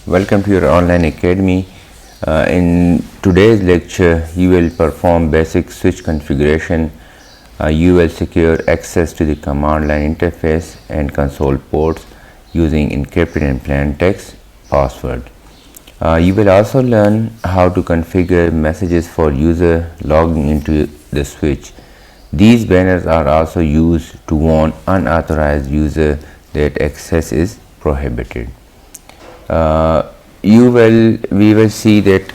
Welcome to your online academy. In today's lecture, you will perform basic switch configuration. You will secure access to the command line interface and console ports using encrypted and plain text password. You will also learn how to configure messages for user logging into the switch. These banners are also used to warn unauthorized user that access is prohibited. We will see that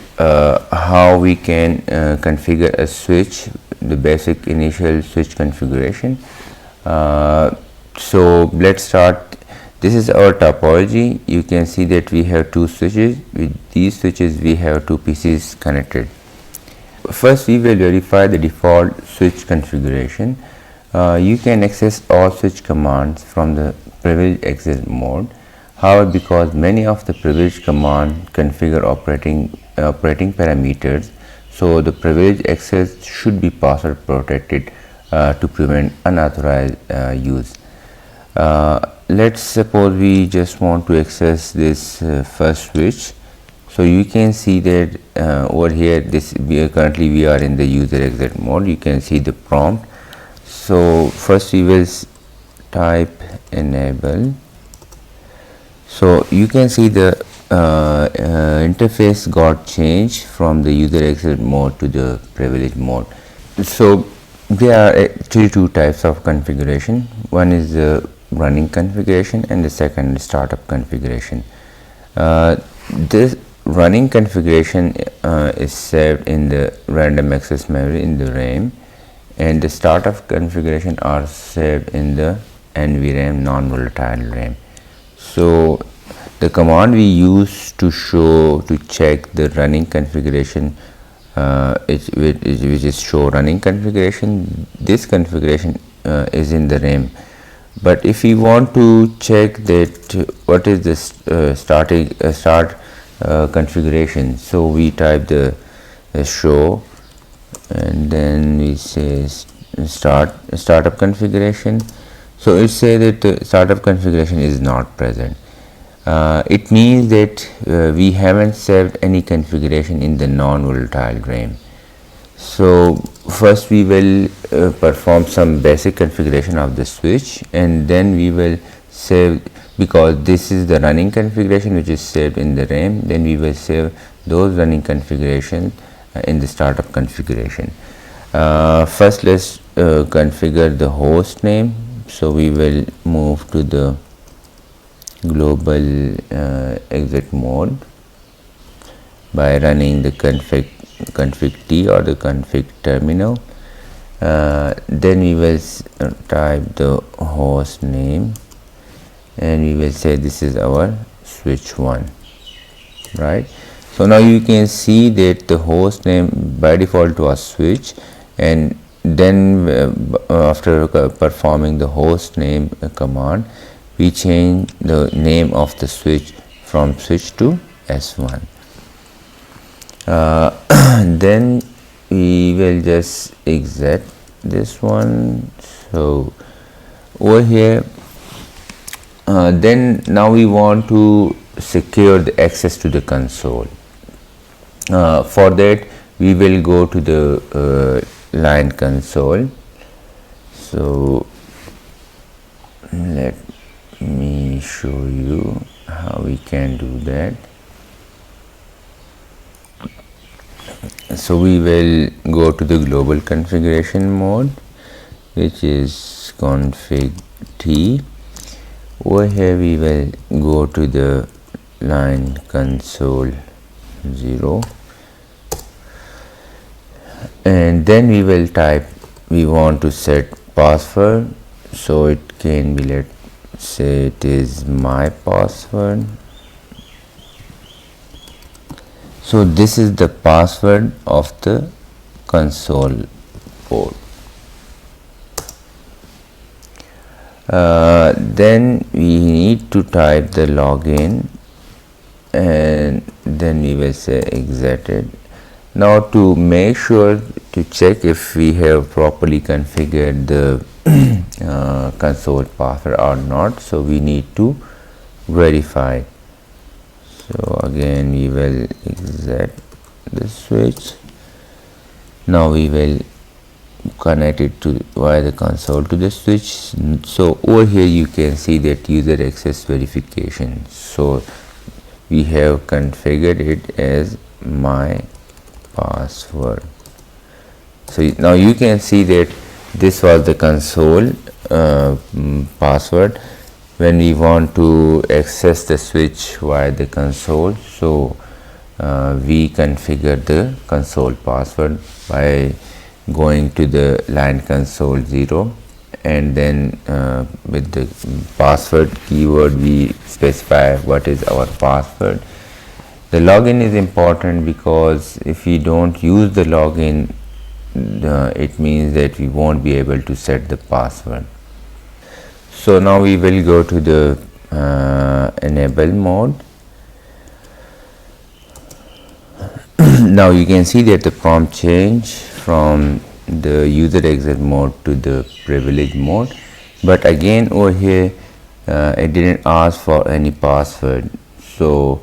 how we can configure a switch, the basic initial switch configuration. So let's start. This is our topology. You can see that we have two switches. With these switches we have two PCs connected. First we will verify the default switch configuration. You can access all switch commands from the privileged access mode. However, because many of the privileged commands configure operating parameters, so the privileged access should be password protected to prevent unauthorized use. Let's suppose we just want to access this first switch. So you can see that over here currently we are in the user exit mode. You can see the prompt. So first we will type enable. So you can see the interface got changed from the user exit mode to the privilege mode. So there are actually two types of configuration. One is the running configuration and the second startup configuration. This running configuration is saved in the random access memory in the RAM, and the startup configuration are saved in the NVRAM non-volatile RAM. So the command we use to check the running configuration which is show running configuration. This configuration is in the RAM, but if we want to check that what is this start configuration, so we type the show and then we say startup configuration. So it says that the startup configuration is not present. It means that we haven't saved any configuration in the non-volatile RAM. So first we will perform some basic configuration of the switch, and then we will save, because this is the running configuration which is saved in the RAM, then we will save those running configurations in the startup configuration. First let's configure the host name. So we will move to the global exit mode by running the config t or the config terminal. Then we will type the host name and we will say this is our switch 1, right? So now you can see that the host name by default was switch, and then after performing the host name command, we change the name of the switch from switch to S1. Then we will just exit this one. So over here, then now we want to secure the access to the console. For that we will go to the line console. So let me show you how we can do that. So we will go to the global configuration mode, which is config t. Over here we will go to the line console 0, and then we will type, we want to set password. So it can be, let's say it is my password. So this is the password of the console port. Then we need to type the login, and then we will say exited. Now to make sure to check if we have properly configured the console password or not, so we need to verify. So again we will exit the switch. Now we will connect it to via the console to the switch. So over here you can see that user access verification. So we have configured it as my password. So now you can see that this was the console password. When we want to access the switch via the console, so we configure the console password by going to the line console 0, and then with the password keyword we specify what is our password. The login is important because if we don't use the login, it means that we won't be able to set the password. So now we will go to the enable mode. Now you can see that the prompt change from the user exit mode to the privilege mode, but again over here it didn't ask for any password, so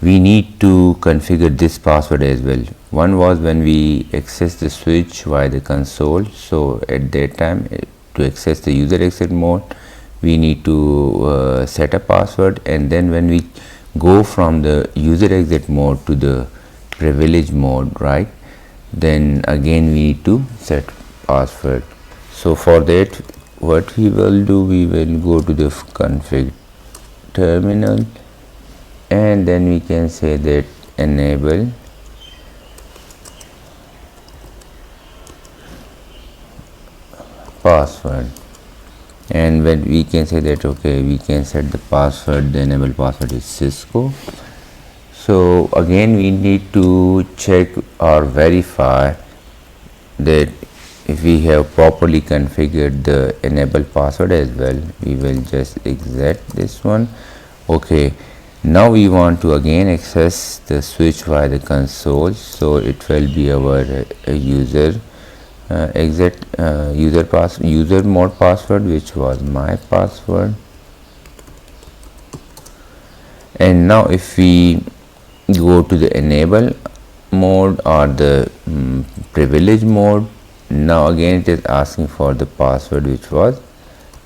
we need to configure this password as well. One was when we access the switch via the console, so at that time to access the user exit mode we need to set a password, and then when we go from the user exit mode to the privilege mode, right, then again we need to set password. So for that what we will do, we will go to the config terminal, and then we can say that enable password, and when we can say that okay, we can set the password, the enable password is Cisco. So again we need to check or verify that if we have properly configured the enable password as well. We will just exit this one. Okay, now we want to again access the switch via the console, so it will be our user user mode password, which was my password. And now if we go to the enable mode or the privilege mode, now again it is asking for the password, which was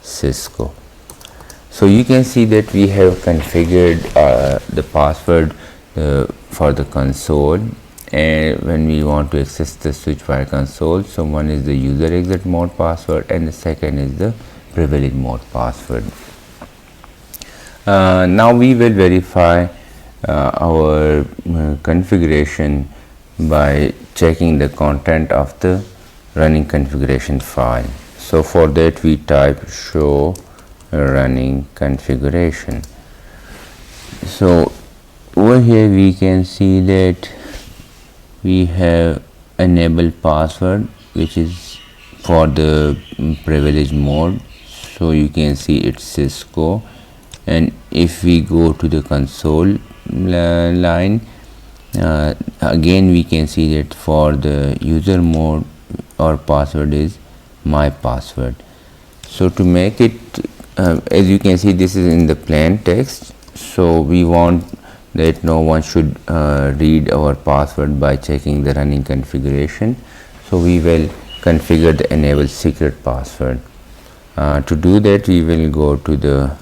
Cisco. So you can see that we have configured the password for the console, and when we want to access the switch via console, so one is the user exit mode password and the second is the privilege mode password. Now we will verify our configuration by checking the content of the running configuration file. So for that we type show running configuration. So over here we can see that we have enable password, which is for the privilege mode, so you can see it's Cisco. And if we go to the console line, again we can see that for the user mode our password is my password. So to make it as you can see, this is in the plain text, so we want that no one should read our password by checking the running configuration, so we will configure the enable secret password. To do that we will go to the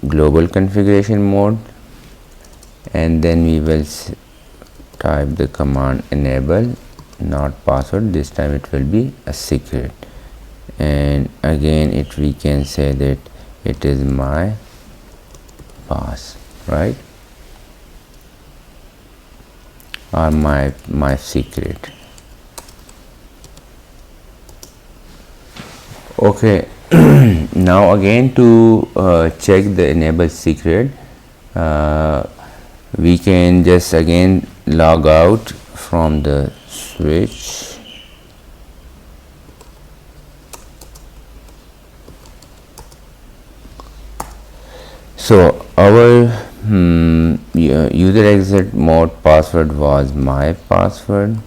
global configuration mode, and then we will type the command enable, not password, this time it will be a secret, and again we can say that it is my pass, right, or my secret. Okay. Now again to check the enable secret, we can just again log out from the switch. So our user exit mode password was my password,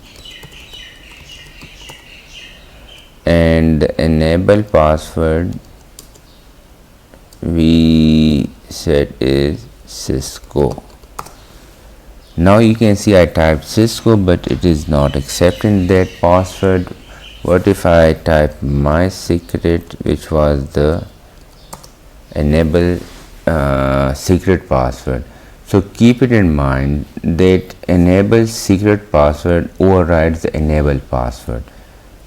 and the enable password we set is Cisco. Now you can see I typed Cisco, but it is not accepting that password. What if I type my secret, which was the enable secret password? So keep it in mind that enable secret password overrides the enable password.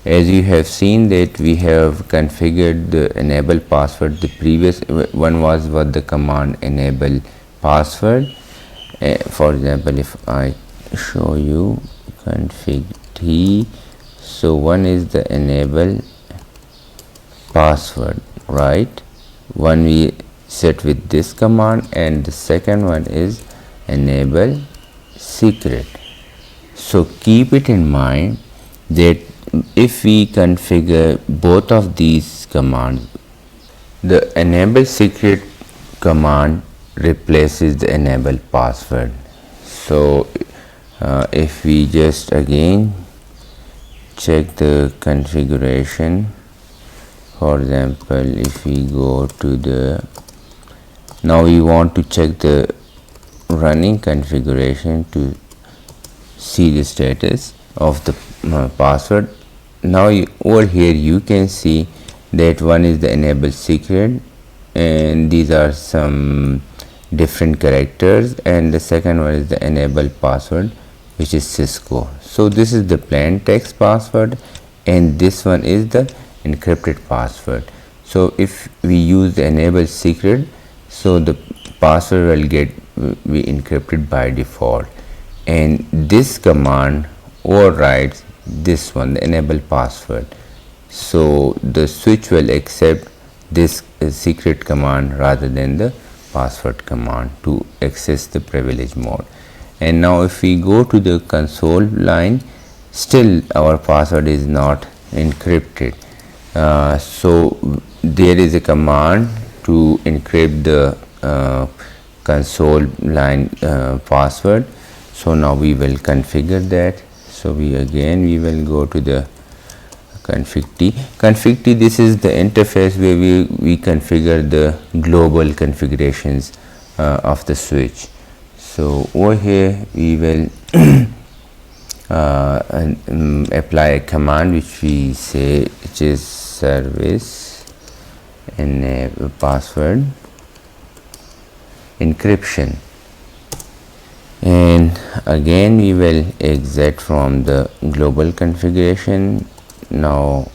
As you have seen that we have configured the enable password. The previous one was the command enable password. For example, if I show you config t, so one is the enable password, right? One we set with this command, and the second one is enable secret. So keep it in mind that if we configure both of these commands, the enable secret command replaces the enable password. So if we just again check the configuration, for example, if we go to the, now we want to check the running configuration to see the status of the password. Now over here you can see that one is the enable secret, and these are some different characters, and the second one is the enable password, which is Cisco. So this is the plain text password, and this one is the encrypted password. So if we use the enable secret, so the password will be encrypted by default, and this command overrides this one, the enable password. So the switch will accept this secret command rather than the password command to access the privilege mode. And now if we go to the console line, still our password is not encrypted. So there is a command to encrypt the console line password. So now we will configure that. So we will go to the config t. Config t, this is the interface where we configure the global configurations of the switch. So over here we will apply a command which we say, which is service enable password encryption, and again we will exit from the global configuration. Now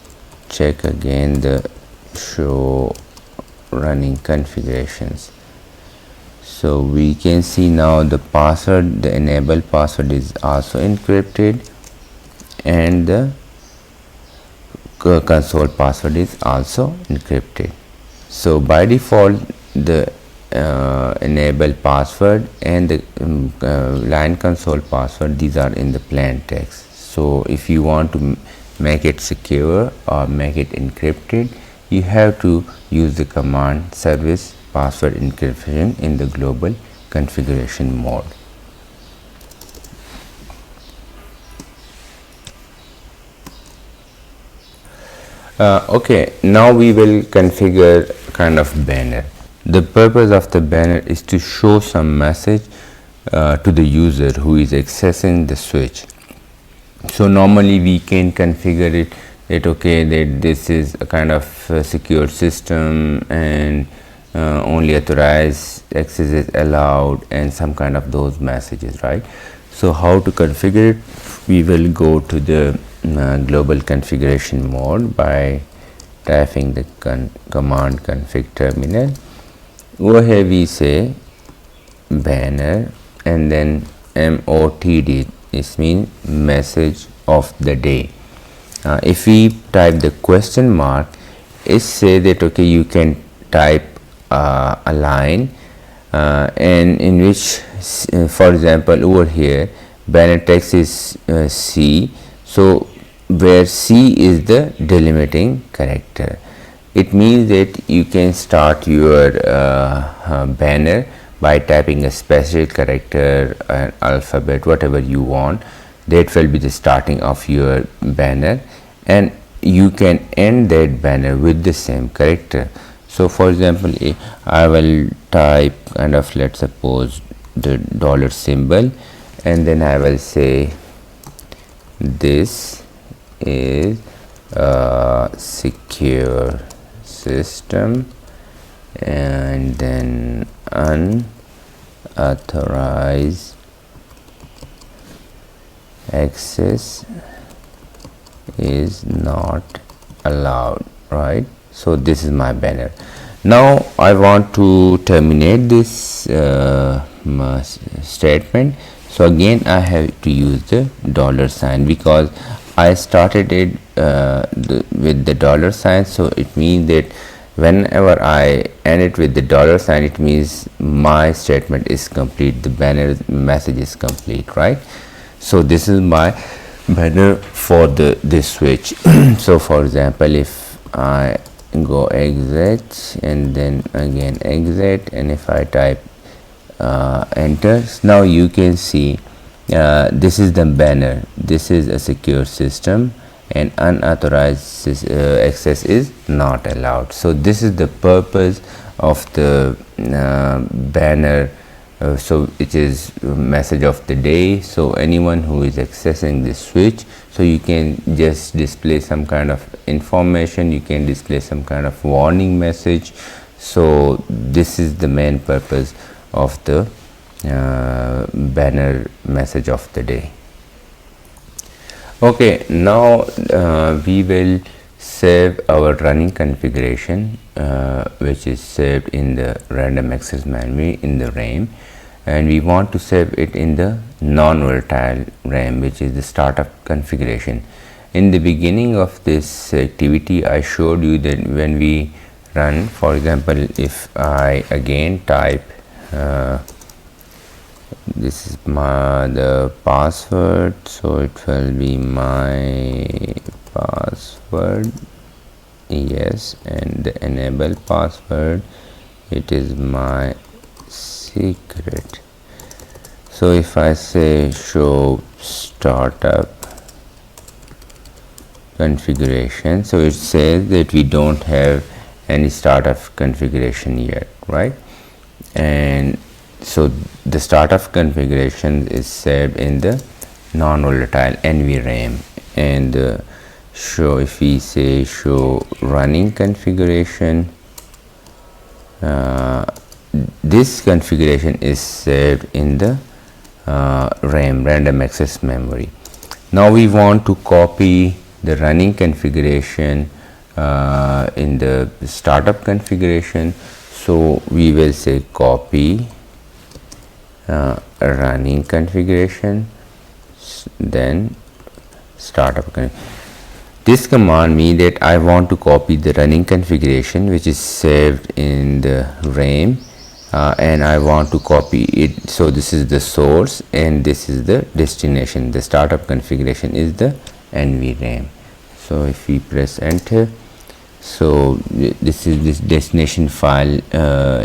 check again the show running configurations. So we can see now the password, the enable password is also encrypted, and the console password is also encrypted. So by default the enable password and the line console password, these are in the plain text. So if you want to make it secure or make it encrypted, you have to use the command service password encryption in the global configuration mode. Okay, now we will configure kind of banner. The purpose of the banner is to show some message to the user who is accessing the switch. So normally we can configure it that okay, that this is a kind of secure system and only authorized access is allowed and some kind of those messages, right? So how to configure it? We will go to the global configuration mode by typing the command config terminal. Over here we say banner and then MOTD, this means message of the day. If we type the question mark, it say that okay, you can type a line and in which for example over here banner text is C, so where C is the delimiting character. It means that you can start your banner by typing a special character, an alphabet, whatever you want. That will be the starting of your banner, and you can end that banner with the same character. So for example, I will type kind of, let's suppose, the dollar symbol, and then I will say this is a secure system, and then unauthorized access is not allowed, right? So this is my banner. Now I want to terminate this statement, so again I have to use the dollar sign, because I started it with the dollar sign, so it means that whenever I end it with the dollar sign, it means my statement is complete, the banner message is complete, right? So this is my banner for this switch. So for example, if I go exit and then again exit, and if I type enter, now you can see this is the banner. This is a secure system and unauthorized access is not allowed. So this is the purpose of the banner. So it is message of the day. So anyone who is accessing this switch, so you can just display some kind of information, you can display some kind of warning message. So this is the main purpose of the banner message of the day. Okay, now we will save our running configuration, which is saved in the random access memory in the RAM, and we want to save it in the non-volatile RAM, which is the startup configuration. In the beginning of this activity, I showed you that when we run, for example, if I again type this is the password, so it will be my password, yes, and the enable password, it is my secret. So if I say show startup configuration, so it says that we don't have any startup configuration yet, right? And so the startup configuration is saved in the non-volatile NVRAM, and show, if we say show running configuration, this configuration is saved in the RAM, random access memory. Now we want to copy the running configuration in the startup configuration, so we will say copy running configuration, then startup configuration. This command means that I want to copy the running configuration which is saved in the RAM, and I want to copy it. So this is the source and this is the destination. The startup configuration is the NVRAM. So if we press enter, so this is this destination file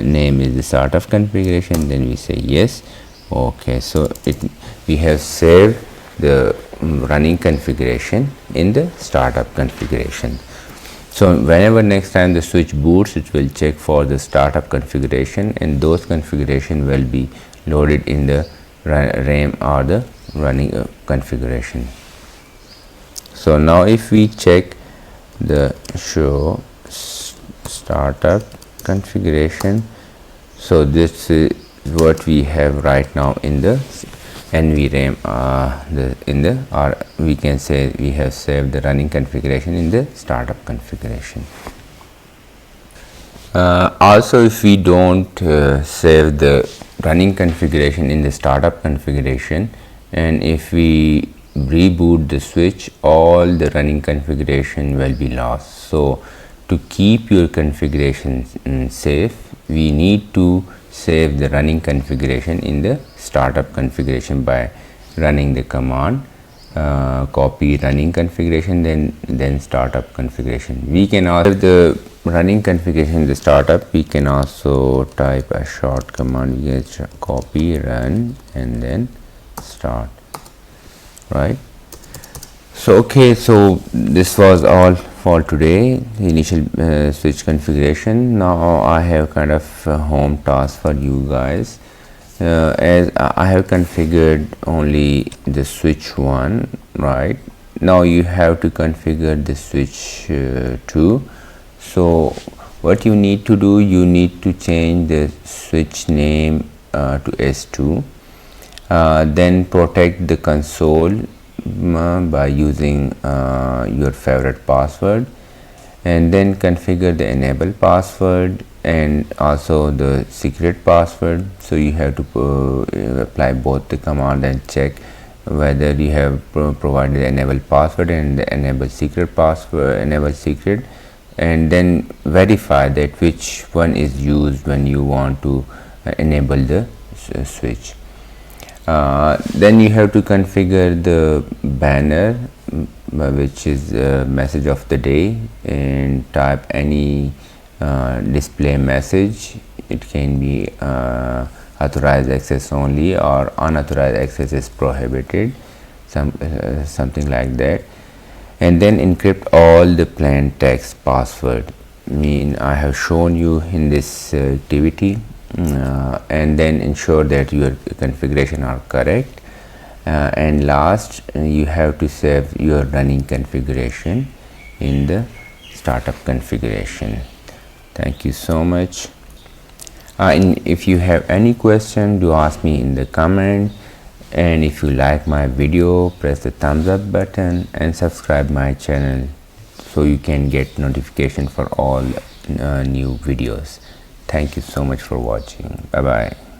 name is the startup configuration, then we say yes. Okay, so we have saved the running configuration in the startup configuration. So whenever next time the switch boots, it will check for the startup configuration, and those configuration will be loaded in the RAM or the running configuration. So now if we check the show startup configuration, so this is what we have right now in the NVRAM, or we can say we have saved the running configuration in the startup configuration. Also, if we don't save the running configuration in the startup configuration, and if we reboot the switch, all the running configuration will be lost. So to keep your configuration safe, we need to save the running configuration in the startup configuration by running the command copy running configuration, then startup configuration. We can also the running configuration in the startup, we can also type a short command, we can copy run and then start, right? So okay, so this was all for today, the initial switch configuration. Now I have kind of a home task for you guys. As I have configured only the switch 1, right? Now you have to configure the switch 2. So what you need to do, you need to change the switch name to S2. Then protect the console by using your favorite password, and then configure the enable password and also the secret password. So you have to apply both the command and check whether you have provided the enable password and the enable secret password, enable secret, and then verify that which one is used when you want to enable the switch. Then you have to configure the banner, which is message of the day, and type any display message. It can be authorized access only or unauthorized access is prohibited, something like that. And then encrypt all the plain text password. I have shown you in this activity. And then ensure that your configuration are correct, and last you have to save your running configuration in the startup configuration. Thank you so much. And if you have any question, do ask me in the comment, and if you like my video, press the thumbs up button and subscribe my channel so you can get notification for all new videos. Thank you so much for watching. Bye bye.